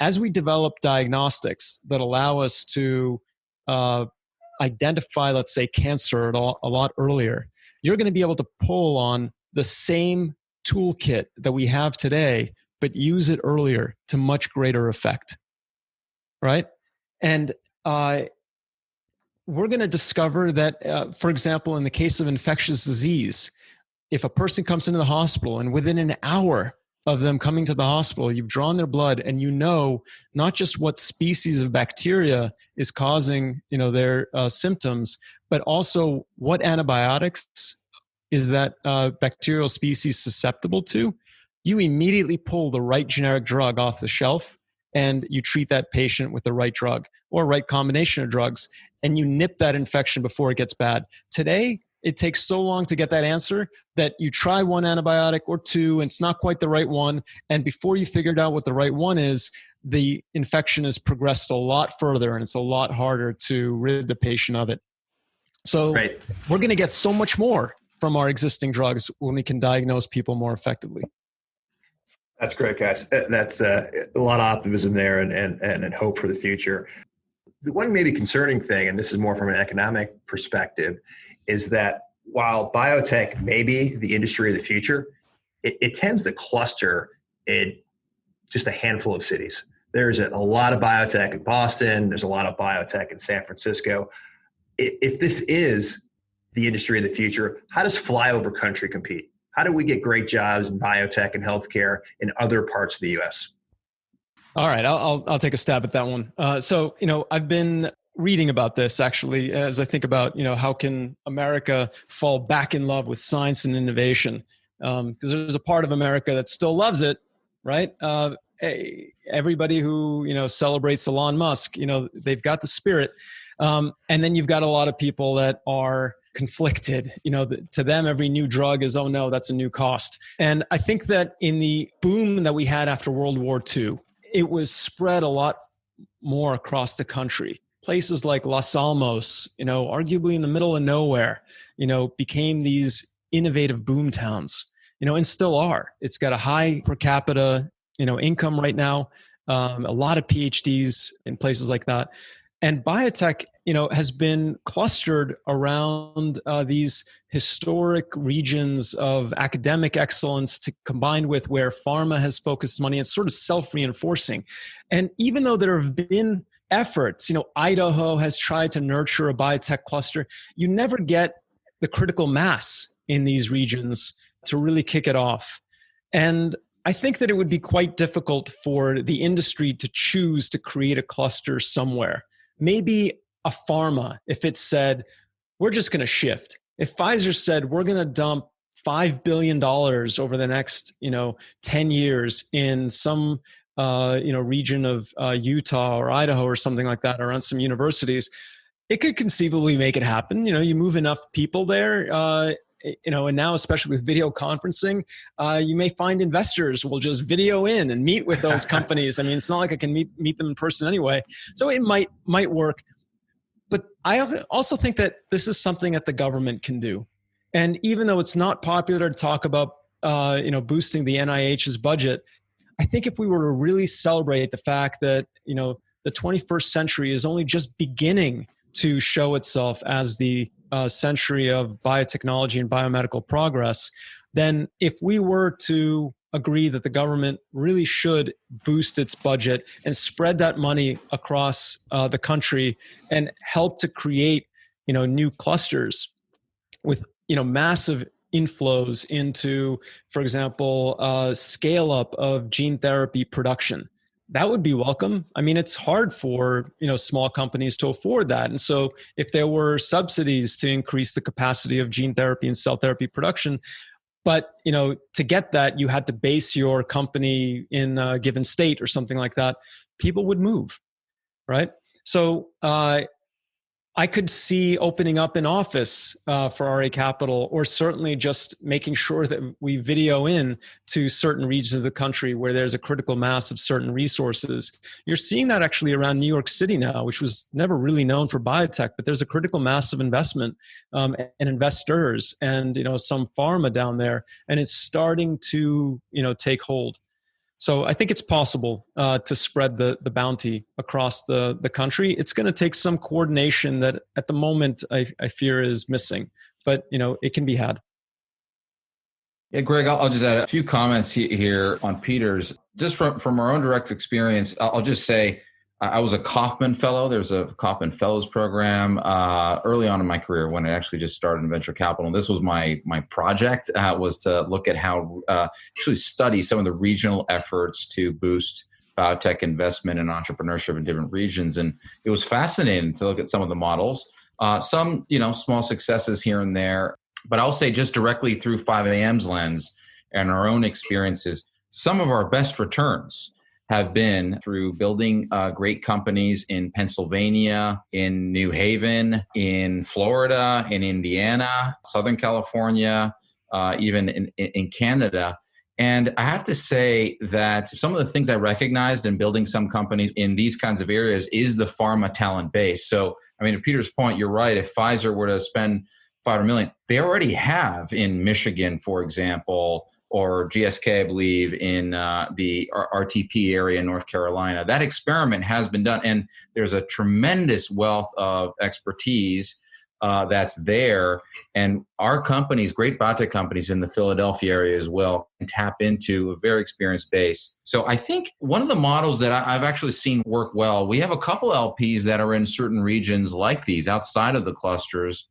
as we develop diagnostics that allow us to identify, let's say, cancer a lot earlier, you're going to be able to pull on the same toolkit that we have today, but use it earlier to much greater effect, right? And we're going to discover that, for example, in the case of infectious disease, if a person comes into the hospital and within an hour of them coming to the hospital, you've drawn their blood and you know not just what species of bacteria is causing their symptoms, but also what antibiotics is that bacterial species susceptible to, you immediately pull the right generic drug off the shelf and you treat that patient with the right drug or right combination of drugs, and you nip that infection before it gets bad. Today, it takes so long to get that answer that you try one antibiotic or two and it's not quite the right one. And before you figured out what the right one is, the infection has progressed a lot further and it's a lot harder to rid the patient of it. So We're going to get so much more from our existing drugs when we can diagnose people more effectively. That's great, guys. That's a lot of optimism there and hope for the future. The one maybe concerning thing, and this is more from an economic perspective, is that while biotech may be the industry of the future, it tends to cluster in just a handful of cities. There's a lot of biotech in Boston. There's a lot of biotech in San Francisco. If this is the industry of the future, how does flyover country compete? How do we get great jobs in biotech and healthcare in other parts of the U.S.? All right, I'll take a stab at that one. So I've been reading about this actually as I think about how can America fall back in love with science and innovation, because there's a part of America that still loves it, right? Everybody who celebrates Elon Musk, they've got the spirit, and then you've got a lot of people that are conflicted. To them, every new drug is, oh no, that's a new cost. And I think that in the boom that we had after World War II, it was spread a lot more across the country. Places like Los Alamos, arguably in the middle of nowhere, became these innovative boom towns, and still are. It's got a high per capita, income right now. A lot of PhDs in places like that. And biotech, has been clustered around these historic regions of academic excellence combined with where pharma has focused money. It's sort of self-reinforcing. And even though there have been efforts, Idaho has tried to nurture a biotech cluster, you never get the critical mass in these regions to really kick it off. And I think that it would be quite difficult for the industry to choose to create a cluster somewhere. Maybe a pharma, if it said, we're just going to shift. If Pfizer said, we're going to dump $5 billion over the next, 10 years in some, region of Utah or Idaho or something like that, around some universities, it could conceivably make it happen. You move enough people there, and now, especially with video conferencing, you may find investors will just video in and meet with those companies. I mean, it's not like I can meet them in person anyway. So it might work. But I also think that this is something that the government can do. And even though it's not popular to talk about, boosting the NIH's budget, I think if we were to really celebrate the fact that, the 21st century is only just beginning to show itself as the century of biotechnology and biomedical progress, then if we were to agree that the government really should boost its budget and spread that money across the country and help to create, new clusters with, massive inflows into, for example, scale up of gene therapy production. That would be welcome. I mean, it's hard for, small companies to afford that. And so if there were subsidies to increase the capacity of gene therapy and cell therapy production, but, to get that, you had to base your company in a given state or something like that, people would move, right? So I could see opening up an office for RA Capital, or certainly just making sure that we video in to certain regions of the country where there's a critical mass of certain resources. You're seeing that actually around New York City now, which was never really known for biotech, but there's a critical mass of investment and investors and, some pharma down there, and it's starting to, take hold. So I think it's possible to spread the bounty across the country. It's going to take some coordination that at the moment I fear is missing, but it can be had. Yeah, Greg, I'll just add a few comments here on Peter's. Just from our own direct experience, I'll just say I was a Kauffman Fellow. There's a Kauffman Fellows program early on in my career when I actually just started in venture capital. And this was my project was to look at how actually study some of the regional efforts to boost biotech investment and entrepreneurship in different regions. And it was fascinating to look at some of the models, some, small successes here and there. But I'll say just directly through 5AM's lens and our own experiences, some of our best returns have been through building great companies in Pennsylvania, in New Haven, in Florida, in Indiana, Southern California, even in Canada. And I have to say that some of the things I recognized in building some companies in these kinds of areas is the pharma talent base. So, I mean, to Peter's point, you're right. If Pfizer were to spend $500 million, they already have in Michigan, for example, or GSK, I believe, in the RTP area in North Carolina. That experiment has been done, and there's a tremendous wealth of expertise that's there. And our companies, great biotech companies in the Philadelphia area as well, can tap into a very experienced base. So I think one of the models that I've actually seen work well, we have a couple LPs that are in certain regions like these outside of the clusters.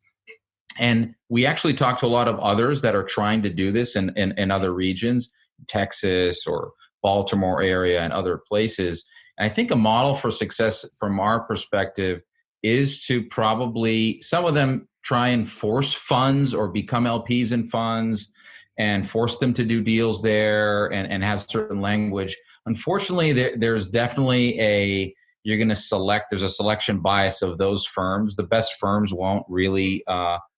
And we actually talk to a lot of others that are trying to do this in other regions, Texas or Baltimore area and other places. And I think a model for success from our perspective is to probably, some of them try and force funds or become LPs in funds and force them to do deals there and have certain language. Unfortunately, there's definitely there's a selection bias of those firms. The best firms won't really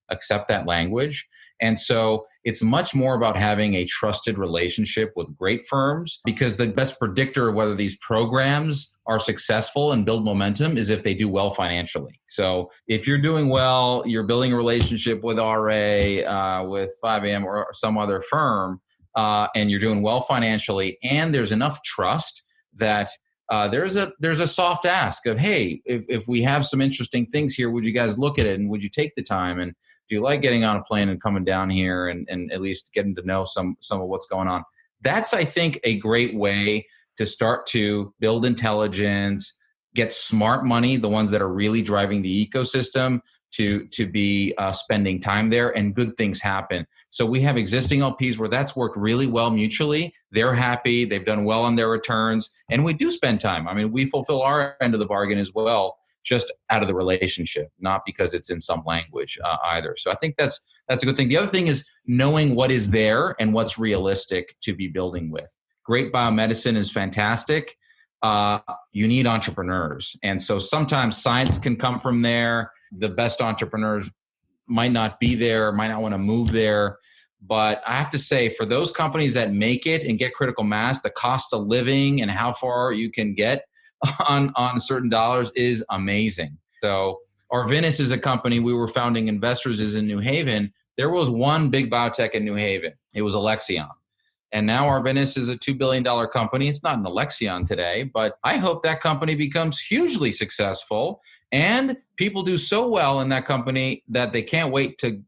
accept that language. And so it's much more about having a trusted relationship with great firms, because the best predictor of whether these programs are successful and build momentum is if they do well financially. So if you're doing well, you're building a relationship with RA, with 5AM or some other firm, and you're doing well financially, and there's enough trust that there's a soft ask of, hey, if we have some interesting things here, would you guys look at it, and would you take the time, and do you like getting on a plane and coming down here and at least getting to know some of what's going on? That's, I think, a great way to start to build intelligence, get smart money, the ones that are really driving the ecosystem, to be spending time there, and good things happen. So we have existing LPs where that's worked really well mutually. They're happy. They've done well on their returns. And we do spend time. I mean, we fulfill our end of the bargain as well, just out of the relationship, not because it's in some language either. So I think that's a good thing. The other thing is knowing what is there and what's realistic to be building with. Great biomedicine is fantastic. You need entrepreneurs. And so sometimes science can come from there. The best entrepreneurs might not be there, might not want to move there. But I have to say, for those companies that make it and get critical mass, the cost of living and how far you can get on certain dollars is amazing. So Arvinas is a company we were founding investors is in New Haven. There was one big biotech in New Haven. It was Alexion. And now Arvinas is a $2 billion company. It's not an Alexion today, but I hope that company becomes hugely successful and people do so well in that company that they can't wait to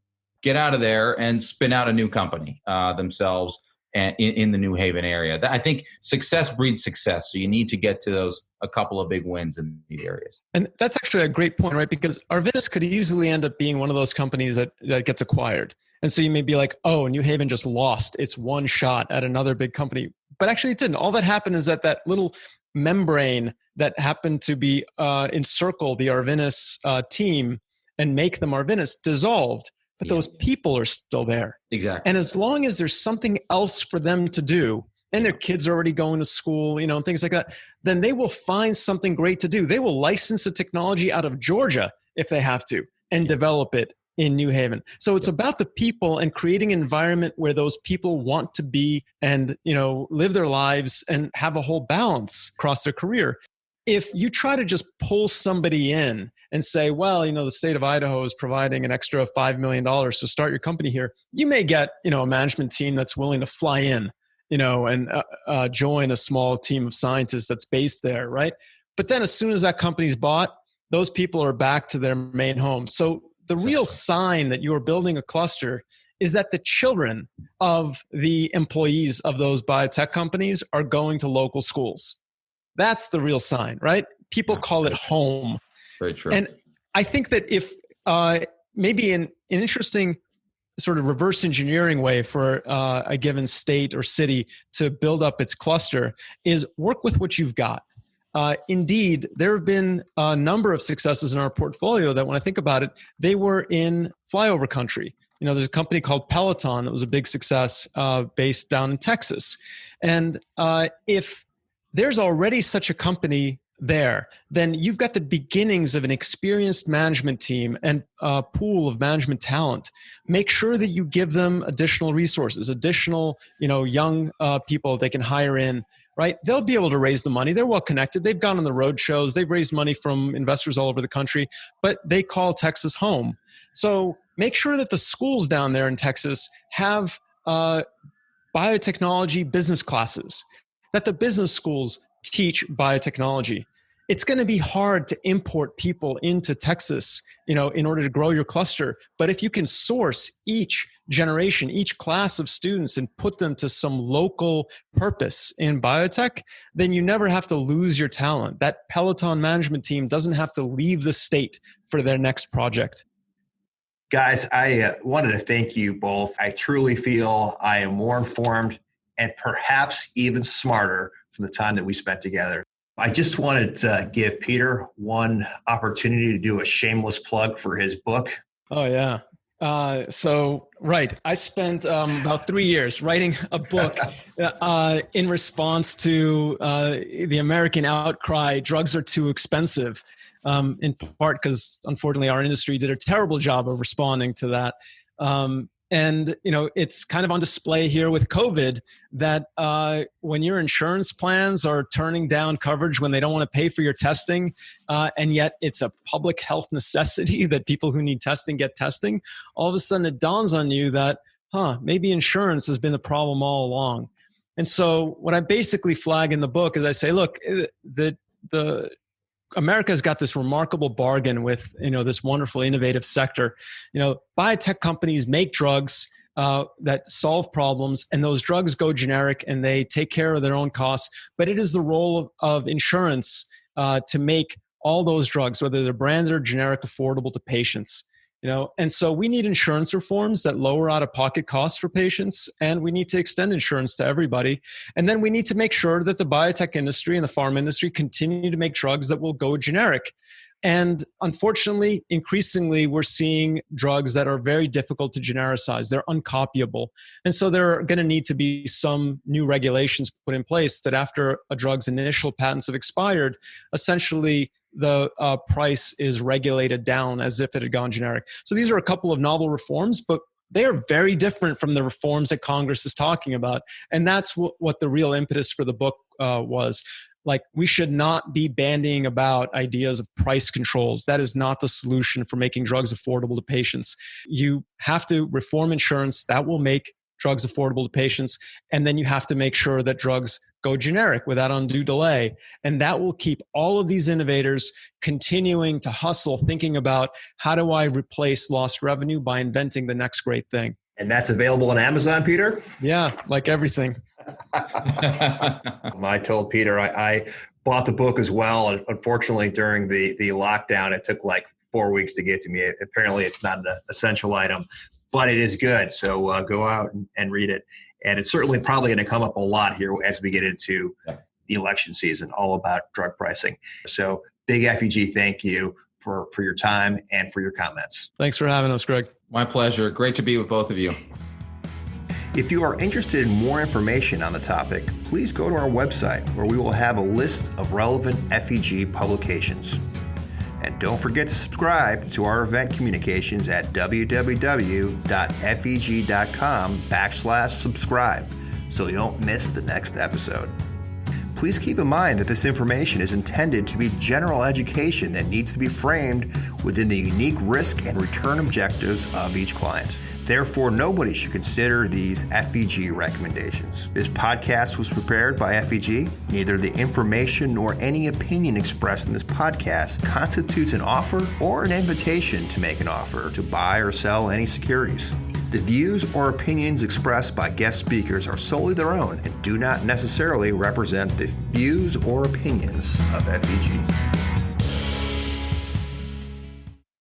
get out of there and spin out a new company themselves in the New Haven area. I think success breeds success. So you need to get to a couple of big wins in the areas. And that's actually a great point, right? Because Arvinas could easily end up being one of those companies that gets acquired. And so you may be like, oh, New Haven just lost its one shot at another big company. But actually it didn't. All that happened is that little membrane that happened to be encircle the Arvinas team and make them Arvinas dissolved. But those people are still there. Exactly. And as long as there's something else for them to do, and their kids are already going to school, and things like that, then they will find something great to do. They will license the technology out of Georgia if they have to and develop it in New Haven. So it's about the people and creating an environment where those people want to be and, live their lives and have a whole balance across their career. If you try to just pull somebody in and say, well, the state of Idaho is providing an extra $5 million to start your company here, you may get, a management team that's willing to fly in, and join a small team of scientists that's based there, right? But then as soon as that company's bought, those people are back to their main home. So the real sign that you are building a cluster is that the children of the employees of those biotech companies are going to local schools. That's the real sign, right? People call it home. Very true. And I think that if maybe an interesting sort of reverse engineering way for a given state or city to build up its cluster is work with what you've got. Indeed, there have been a number of successes in our portfolio that when I think about it, they were in flyover country. There's a company called Peloton that was a big success based down in Texas. And if there's already such a company there, then you've got the beginnings of an experienced management team and a pool of management talent. Make sure that you give them additional resources, additional, young people they can hire in, right? They'll be able to raise the money. They're well connected. They've gone on the road shows. They've raised money from investors all over the country, but they call Texas home. So make sure that the schools down there in Texas have biotechnology business classes, that the business schools teach biotechnology. It's going to be hard to import people into Texas, in order to grow your cluster. But if you can source each generation, each class of students and put them to some local purpose in biotech, then you never have to lose your talent. That Peloton management team doesn't have to leave the state for their next project. Guys, I wanted to thank you both. I truly feel I am more informed and perhaps even smarter from the time that we spent together. I just wanted to give Peter one opportunity to do a shameless plug for his book. Oh, yeah. Right. I spent about 3 years writing a book in response to the American outcry, drugs are too expensive. in part because unfortunately our industry did a terrible job of responding to that. And it's kind of on display here with COVID that when your insurance plans are turning down coverage when they don't want to pay for your testing, and yet it's a public health necessity that people who need testing get testing, all of a sudden it dawns on you that, maybe insurance has been the problem all along. And so what I basically flag in the book is I say, look, the America's got this remarkable bargain with, this wonderful innovative sector. Biotech companies make drugs that solve problems, and those drugs go generic and they take care of their own costs. But it is the role of insurance to make all those drugs, whether they're branded or generic, affordable to patients. And so we need insurance reforms that lower out-of-pocket costs for patients, and we need to extend insurance to everybody. And then we need to make sure that the biotech industry and the pharma industry continue to make drugs that will go generic. And unfortunately, increasingly, we're seeing drugs that are very difficult to genericize. They're uncopyable. And so there are going to need to be some new regulations put in place that after a drug's initial patents have expired, essentially the price is regulated down as if it had gone generic. So these are a couple of novel reforms, but they are very different from the reforms that Congress is talking about. And that's what the real impetus for the book was. Like, we should not be bandying about ideas of price controls. That is not the solution for making drugs affordable to patients. You have to reform insurance. That will make drugs affordable to patients. And then you have to make sure that drugs go generic without undue delay. And that will keep all of these innovators continuing to hustle, thinking about how do I replace lost revenue by inventing the next great thing. And that's available on Amazon, Peter? Yeah, like everything. I told Peter I bought the book as well. Unfortunately, during the lockdown, it took like 4 weeks to get to me. Apparently, it's not an essential item, but it is good. So go out and read it. And it's certainly probably going to come up a lot here as we get into the election season, all about drug pricing. So big FEG, thank you for your time and for your comments. Thanks for having us, Greg. My pleasure. Great to be with both of you. If you are interested in more information on the topic, please go to our website where we will have a list of relevant FEG publications. And don't forget to subscribe to our event communications at www.feg.com/subscribe so you don't miss the next episode. Please keep in mind that this information is intended to be general education that needs to be framed within the unique risk and return objectives of each client. Therefore, nobody should consider these FEG recommendations. This podcast was prepared by FEG. Neither the information nor any opinion expressed in this podcast constitutes an offer or an invitation to make an offer to buy or sell any securities. The views or opinions expressed by guest speakers are solely their own and do not necessarily represent the views or opinions of FEG.